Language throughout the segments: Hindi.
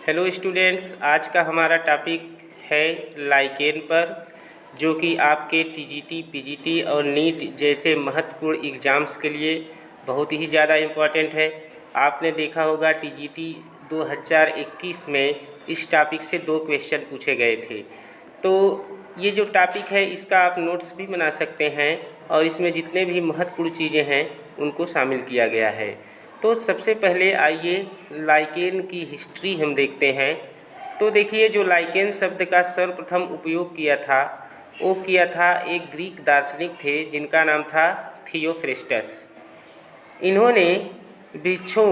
हेलो स्टूडेंट्स, आज का हमारा टॉपिक है लाइकेन पर, जो कि आपके टीजीटी, पीजीटी और नीट जैसे महत्वपूर्ण एग्ज़ाम्स के लिए बहुत ही ज़्यादा इम्पॉर्टेंट है। आपने देखा होगा टीजीटी 2021 में इस टॉपिक से 2 क्वेश्चन पूछे गए थे। तो ये जो टॉपिक है इसका आप नोट्स भी बना सकते हैं और इसमें जितने भी महत्वपूर्ण चीज़ें हैं उनको शामिल किया गया है। तो सबसे पहले आइए लाइकेन की हिस्ट्री हम देखते हैं। तो देखिए, जो लाइकेन शब्द का सर्वप्रथम उपयोग किया था वो किया था एक ग्रीक दार्शनिक थे जिनका नाम था थियोफ्रेस्टस। इन्होंने वृक्षों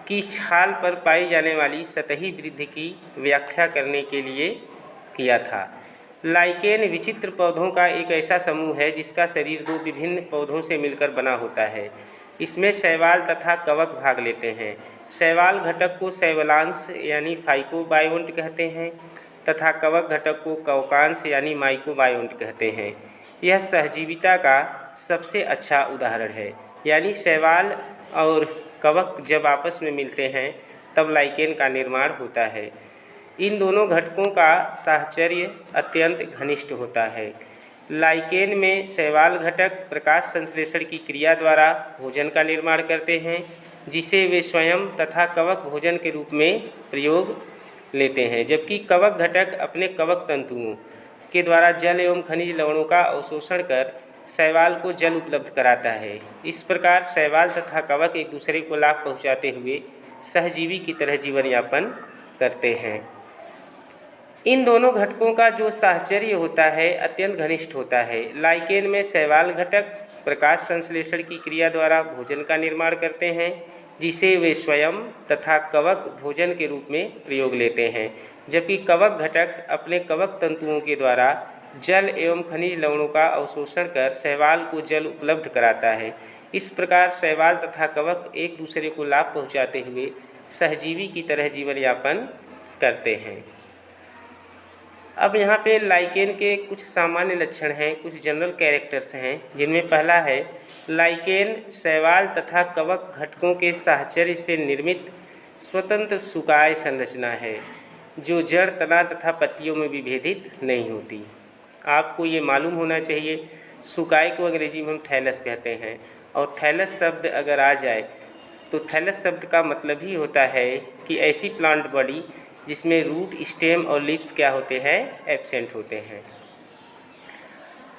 की छाल पर पाई जाने वाली सतही वृद्धि की व्याख्या करने के लिए किया था। लाइकेन विचित्र पौधों का एक ऐसा समूह है जिसका शरीर 2 विभिन्न पौधों से मिलकर बना होता है। इसमें शैवाल तथा कवक भाग लेते हैं। शैवाल घटक को शैवलांश यानी फाइकोबायोन्ट कहते हैं तथा कवक घटक को कवकांश यानी माइकोबायोन्ट कहते हैं। यह सहजीविता का सबसे अच्छा उदाहरण है। यानी शैवाल और कवक जब आपस में मिलते हैं तब लाइकेन का निर्माण होता है। इन दोनों घटकों का साहचर्य अत्यंत घनिष्ठ होता है। लाइकेन में शैवाल घटक प्रकाश संश्लेषण की क्रिया द्वारा भोजन का निर्माण करते हैं, जिसे वे स्वयं तथा कवक भोजन के रूप में प्रयोग लेते हैं, जबकि कवक घटक अपने कवक तंतुओं के द्वारा जल एवं खनिज लवणों का अवशोषण कर शैवाल को जल उपलब्ध कराता है। इस प्रकार शैवाल तथा कवक एक दूसरे को लाभ पहुँचाते हुए सहजीवी की तरह जीवन यापन करते हैं। इन दोनों घटकों का जो साहचर्य होता है अत्यंत घनिष्ठ होता है। लाइकेन में शैवाल घटक प्रकाश संश्लेषण की क्रिया द्वारा भोजन का निर्माण करते हैं, जिसे वे स्वयं तथा कवक भोजन के रूप में प्रयोग लेते हैं, जबकि कवक घटक अपने कवक तंतुओं के द्वारा जल एवं खनिज लवणों का अवशोषण कर शैवाल को जल उपलब्ध कराता है। इस प्रकार शैवाल तथा कवक एक दूसरे को लाभ पहुँचाते हुए सहजीवी की तरह जीवन यापन करते हैं। अब यहाँ पे लाइकेन के कुछ सामान्य लक्षण हैं, कुछ जनरल कैरेक्टर्स हैं, जिनमें पहला है लाइकेन शैवाल तथा कवक घटकों के साहचर्य से निर्मित स्वतंत्र सुकाय संरचना है, जो जड़, तना तथा पत्तियों में विभेदित नहीं होती। आपको ये मालूम होना चाहिए, सुकाय को अंग्रेजी में हम थैलस कहते हैं, और थैलस शब्द अगर आ जाए तो थैलस शब्द का मतलब ही होता है कि ऐसी प्लांट बॉडी जिसमें रूट, स्टेम और लीव्स क्या होते हैं, एब्सेंट होते हैं।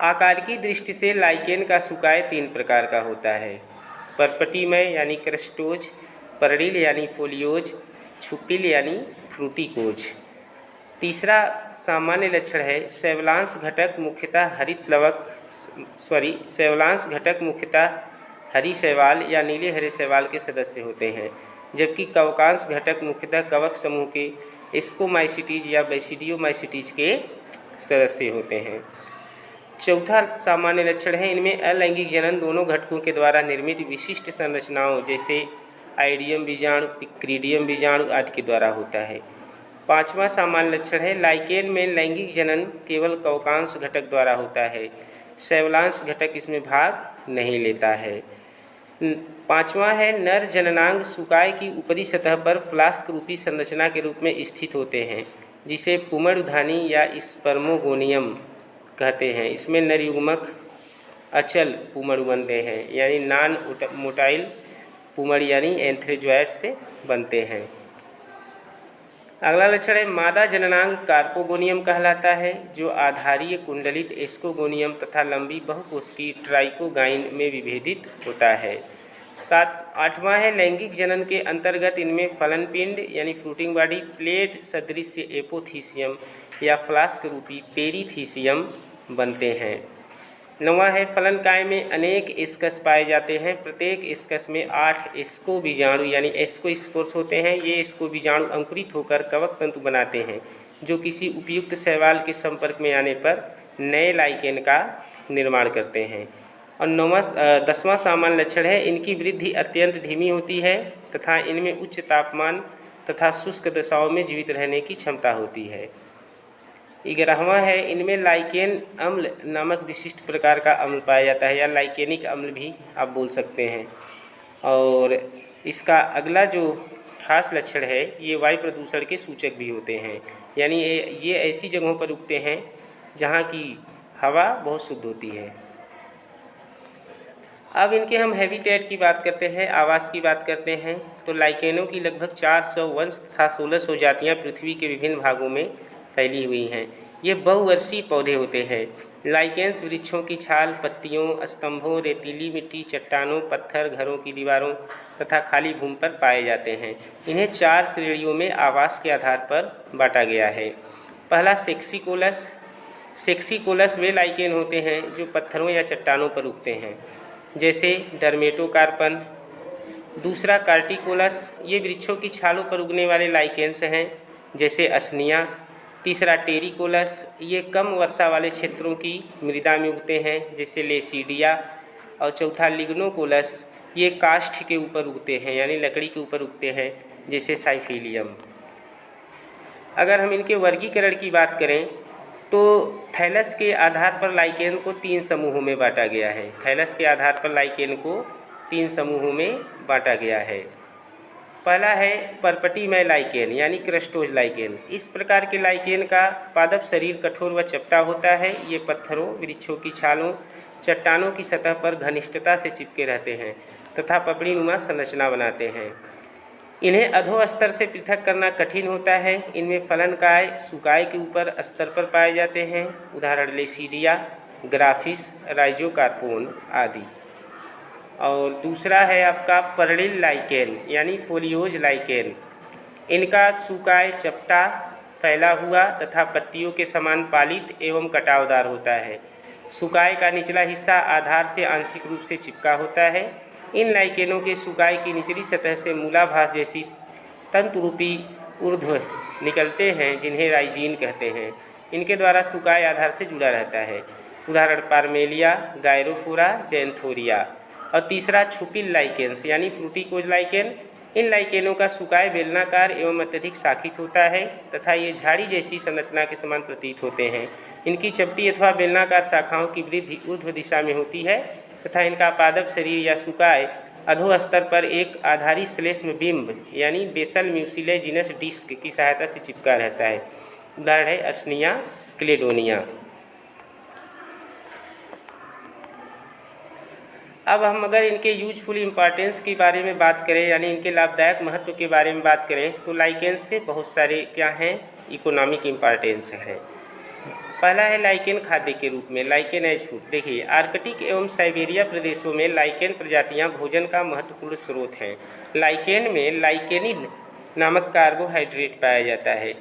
आकार की दृष्टि से लाइकेन का सुकाय 3 प्रकार का होता है: परपटीमय यानी क्रस्टोज, पर्डिल यानी फोलियोज, छुपिल यानी फ्रूटिकोज। तीसरा सामान्य लक्षण है शैवलांश घटक मुख्यतः हरी शैवाल या नीले हरे शैवाल के सदस्य होते हैं, जबकि कवकांश घटक मुख्यतः कवक समूह के एस्कोमाइसिटीज या बेसिडियोमाइसिटीज के सदस्य होते हैं। चौथा सामान्य लक्षण है इनमें अलैंगिक जनन दोनों घटकों के द्वारा निर्मित विशिष्ट संरचनाओं जैसे आइडियम बीजाणु, पिक्रीडियम बीजाणु आदि के द्वारा होता है। पांचवा सामान्य लक्षण है लाइकेन में लैंगिक जनन केवल कवकांश घटक द्वारा होता है, शैवलांश घटक इसमें भाग नहीं लेता है। पांचवा है नर जननांग सुकाय की ऊपरी सतह पर फ्लास्क रूपी संरचना के रूप में स्थित होते हैं, जिसे पुमरुधानी या स्पर्मोगोनियम कहते हैं। इसमें नर युग्मक अचल पुमड़ बनते हैं, यानी नॉन मोटाइल पुमड़ यानी एंथ्रेजॉइड से बनते हैं। अगला लक्षण है मादा जननांग कार्पोगोनियम कहलाता है, जो आधारीय कुंडलित एस्कोगोनियम तथा लंबी बहुकोशिकीय ट्राइकोगाइन में विभेदित होता है। 8वां है लैंगिक जनन के अंतर्गत इनमें फलन पिंड यानी फ्रूटिंग बॉडी, प्लेट सदृश एपोथीसियम या फ्लास्क रूपी पेरीथीसियम बनते हैं। 9वां है फलन काय में अनेक एस्कस पाए जाते हैं। प्रत्येक एस्कस में 8 एस्को बीजाणु यानी एस्कोस्पोर्स होते हैं। ये एस्को बीजाणु अंकुरित होकर कवक तंतु बनाते हैं, जो किसी उपयुक्त शैवाल के संपर्क में आने पर नए लाइकेन का निर्माण करते हैं। और 10वां सामान्य लक्षण है इनकी वृद्धि अत्यंत धीमी होती है तथा इनमें उच्च तापमान तथा शुष्क दशाओं में जीवित रहने की क्षमता होती है। 11वां है इनमें लाइकेन अम्ल नामक विशिष्ट प्रकार का अम्ल पाया जाता है, या लाइकेनिक अम्ल भी आप बोल सकते हैं। और इसका अगला जो खास लक्षण है, ये वायु प्रदूषण के सूचक भी होते हैं। यानी ये ऐसी जगहों पर उगते हैं जहाँ की हवा बहुत शुद्ध होती है। अब इनके हम हैबिटेट की बात करते हैं, आवास की बात करते हैं। तो लाइकेनों की लगभग 400 वंश तथा 1600 जातियाँ पृथ्वी के विभिन्न भागों में फैली हुई हैं। ये बहुवर्षीय पौधे होते हैं। लाइकेन्स वृक्षों की छाल, पत्तियों, स्तंभों, रेतीली मिट्टी, चट्टानों, पत्थर, घरों की दीवारों तथा खाली भूमि पर पाए जाते हैं। इन्हें 4 श्रेणियों में आवास के आधार पर बांटा गया है। पहला सेक्सिकोलस। सेक्सिकोलस वे लाइकेन होते हैं जो पत्थरों या चट्टानों पर उगते हैं, जैसे डर्मेटोकार्पन। दूसरा कार्टिकोलस, ये वृक्षों की छालों पर उगने वाले लाइकेन्स हैं, जैसे असनिया। तीसरा टेरिकोलस, ये कम वर्षा वाले क्षेत्रों की मृदा में उगते हैं, जैसे लेसीडिया। और चौथा लिग्नोकोलस, ये काष्ठ के ऊपर उगते हैं, यानी लकड़ी के ऊपर उगते हैं, जैसे साइफिलियम। अगर हम इनके वर्गीकरण की बात करें तो थैलस के आधार पर लाइकेन को 3 समूहों में बांटा गया है। थैलस के आधार पर लाइकेन को 3 समूहों में बांटा गया है। पहला है परपटीमय लाइकेन, यानी क्रस्टोज लाइकेन। इस प्रकार के लाइकेन का पादप शरीर कठोर व चपटा होता है। ये पत्थरों, वृक्षों की छालों, चट्टानों की सतह पर घनिष्ठता से चिपके रहते हैं तथा पपड़ीनुमा संरचना बनाते हैं। इन्हें अधोस्तर से पृथक करना कठिन होता है। इनमें फलनकाय सुकाय के ऊपर स्तर पर पाए जाते हैं, उदाहरण लेसीडिया, ग्राफिस, राइजोकार्पोन आदि। और दूसरा है आपका पर्लिल लाइकेन, यानी फोलियोज लाइकेन। इनका सुकाय चपटा, फैला हुआ तथा पत्तियों के समान पालित एवं कटावदार होता है। सुकाय का निचला हिस्सा आधार से आंशिक रूप से चिपका होता है। इन लाइकेनों के सुकाय की निचली सतह से मूलाभास जैसी तंतुरूपी ऊर्ध्व निकलते हैं, जिन्हें राइजीन कहते हैं। इनके द्वारा सुकाय आधार से जुड़ा रहता है, उदाहरण पार्मेलिया, गायरोफोरा, जैंथोरिया। और तीसरा छुपिल लाइकेन्स, यानी फ्रूटिकोज लाइकेन। इन लाइकेनों का सुकाय बेलनाकार एवं अत्यधिक शाखित होता है तथा ये झाड़ी जैसी संरचना के समान प्रतीत होते हैं। इनकी चपटी अथवा बेलनाकार शाखाओं की वृद्धि ऊर्ध्व दिशा में होती है तथा इनका पादप शरीर या सुकाय अधोस्तर पर एक आधारी श्लेष्म बिंब, यानी बेसल म्यूसिलेजिनस डिस्क की सहायता से चिपका रहता है, उदाहरण है असनिया, क्लेडोनिया। अब हम अगर इनके यूजफुल इम्पॉर्टेंस के बारे में बात करें, यानी इनके लाभदायक महत्व के बारे में बात करें, तो लाइकेन्स के बहुत सारे क्या हैं, इकोनॉमिक इम्पॉर्टेंस है। पहला है लाइकेन खाद्य के रूप में, लाइकेन एज फूड। देखिए, आर्कटिक एवं साइबेरिया प्रदेशों में लाइकेन प्रजातियां भोजन का महत्वपूर्ण स्रोत हैं। लाइकेन में लाइकेनिन नामक कार्बोहाइड्रेट पाया जाता है।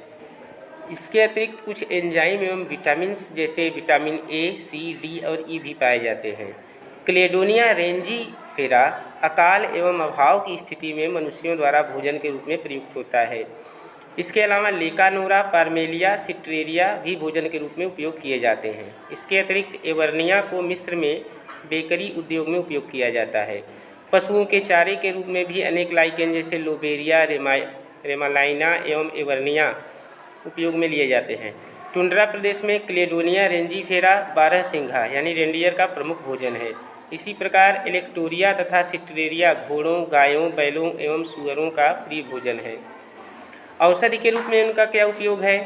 इसके अतिरिक्त कुछ एंजाइम एवं विटामिन जैसे विटामिन ए, सी, डी और ई भी पाए जाते हैं। क्लेडोनिया रेंजीफेरा अकाल एवं अभाव की स्थिति में मनुष्यों द्वारा भोजन के रूप में प्रयुक्त होता है। इसके अलावा लेकानोरा, पार्मेलिया, सिट्रेरिया भी भोजन के रूप में उपयोग किए जाते हैं। इसके अतिरिक्त एवर्निया को मिस्र में बेकरी उद्योग में उपयोग किया जाता है। पशुओं के चारे के रूप में भी अनेक लाइकेन जैसे लोबेरिया, रेमालाइना एवं एवर्निया उपयोग में लिए जाते हैं। टुंड्रा प्रदेश में क्लेडोनिया रेंजीफेरा 12 सिंघा यानी रेंडियर का प्रमुख भोजन है। इसी प्रकार इलेक्टोरिया तथा सिट्रेरिया घोड़ों, गायों, बैलों एवं सुअरों का प्रिय भोजन है। औषधि के रूप में उनका क्या उपयोग है?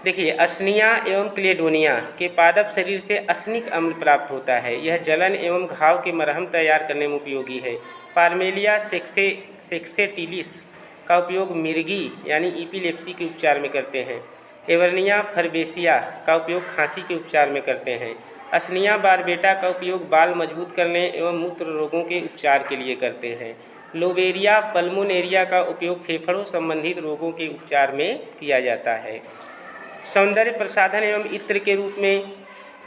देखिए, असनिया एवं क्लेडोनिया के पादप शरीर से असनिक अम्ल प्राप्त होता है। यह जलन एवं घाव के मरहम तैयार करने में उपयोगी है। पार्मेलिया सेक्सेटिलिस का उपयोग मिर्गी यानी इपिलेप्सी के उपचार में करते हैं। एवर्निया फरबेसिया का उपयोग खांसी के उपचार में करते हैं। असनिया बारबेटा का उपयोग बाल मजबूत करने एवं मूत्र रोगों के उपचार के लिए करते हैं। लोबेरिया पल्मोनेरिया का उपयोग फेफड़ों संबंधित रोगों के उपचार में किया जाता है। सौंदर्य प्रसाधन एवं इत्र के रूप में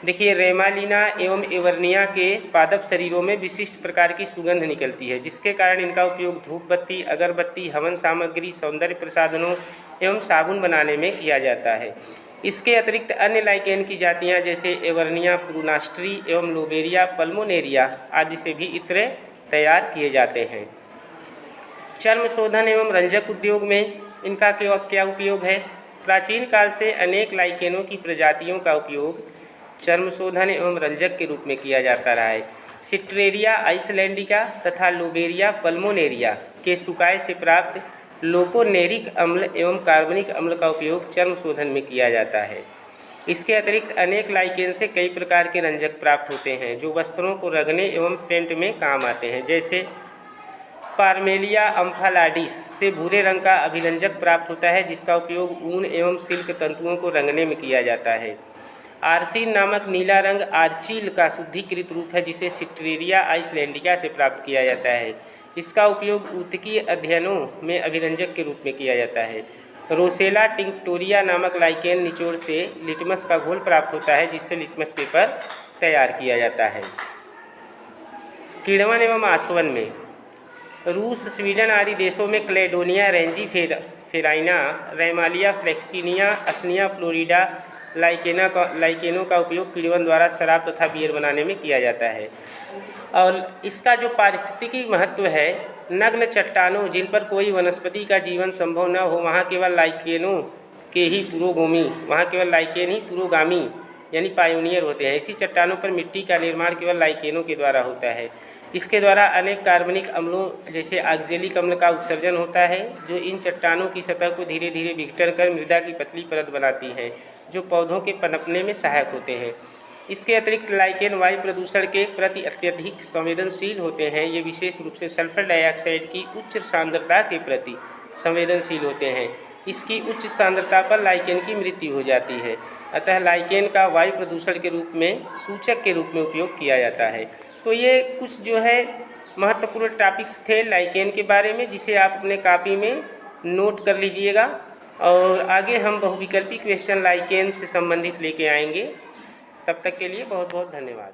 देखिए, रेमालिना एवं एवर्निया के पादप शरीरों में विशिष्ट प्रकार की सुगंध निकलती है, जिसके कारण इनका उपयोग धूप बत्ती, अगरबत्ती, हवन सामग्री, सौंदर्य प्रसाधनों एवं साबुन बनाने में किया जाता है। इसके अतिरिक्त अन्य लाइकेन की जातियां जैसे एवर्निया प्रूनास्ट्री एवं लोबेरिया पल्मोनेरिया आदि से भी इत्र तैयार किए जाते हैं। चर्म शोधन एवं रंजक उद्योग में इनका क्या उपयोग है? प्राचीन काल से अनेक लाइकेनों की प्रजातियों का उपयोग चर्म शोधन एवं रंजक के रूप में किया जाता रहा है। सिट्रेरिया आइसलैंडिका तथा लोबेरिया पल्मोनेरिया के सुकाय से प्राप्त लोकोनेरिक अम्ल एवं कार्बनिक अम्ल का उपयोग चर्म शोधन में किया जाता है। इसके अतिरिक्त अनेक लाइकेन से कई प्रकार के रंजक प्राप्त होते हैं जो वस्त्रों को रंगने एवं पेंट में काम आते हैं। जैसे पार्मेलिया अम्फालाडिस से भूरे रंग का अभिरंजक प्राप्त होता है जिसका उपयोग ऊन एवं सिल्क तंतुओं को रंगने में किया जाता है। आर्सिन नामक नीला रंग आर्चिल का शुद्धिकृत रूप है जिसे सिट्रेरिया आइसलैंडिका से प्राप्त किया जाता है। इसका उपयोग ऊतकीय अध्ययनों में अभिरंजक के रूप में किया जाता है। रोसेला टिंक्टोरिया नामक लाइकेन निचोड़ से लिटमस का घोल प्राप्त होता है जिससे लिटमस पेपर तैयार किया जाता है। किण्वन एवं आसवन में रूस, स्वीडन आदि देशों में क्लेडोनिया रेंजीफेराइना, रैमालिया फ्लेक्सिनिया, असनिया फ्लोरिडा लाइकेनों का उपयोग किण्वन द्वारा शराब तथा बियर बनाने में किया जाता है। और इसका जो पारिस्थितिकी महत्व है, नग्न चट्टानों जिन पर कोई वनस्पति का जीवन संभव न हो वहाँ केवल लाइकेन ही पुरोगामी यानी पायोनियर होते हैं। इसी चट्टानों पर मिट्टी का निर्माण केवल लाइकेनों के द्वारा होता है। इसके द्वारा अनेक कार्बनिक अम्लों जैसे ऑक्जेलिक अम्ल का उत्सर्जन होता है जो इन चट्टानों की सतह को धीरे धीरे विघटन कर मृदा की पतली परत बनाती हैं जो पौधों के पनपने में सहायक होते हैं। इसके अतिरिक्त लाइकेन वायु प्रदूषण के प्रति अत्यधिक संवेदनशील होते हैं। ये विशेष रूप से सल्फर डाइऑक्साइड की उच्च सांद्रता के प्रति संवेदनशील होते हैं। इसकी उच्च सांद्रता पर लाइकेन की मृत्यु हो जाती है। अतः लाइकेन का वायु प्रदूषण के रूप में सूचक के रूप में उपयोग किया जाता है। तो ये कुछ जो है महत्वपूर्ण टॉपिक्स थे लाइकेन के बारे में जिसे आप अपने कॉपी में नोट कर लीजिएगा। और आगे हम बहुविकल्पी क्वेश्चन लाइकेन से संबंधित लेके आएंगे। तब तक के लिए बहुत बहुत धन्यवाद।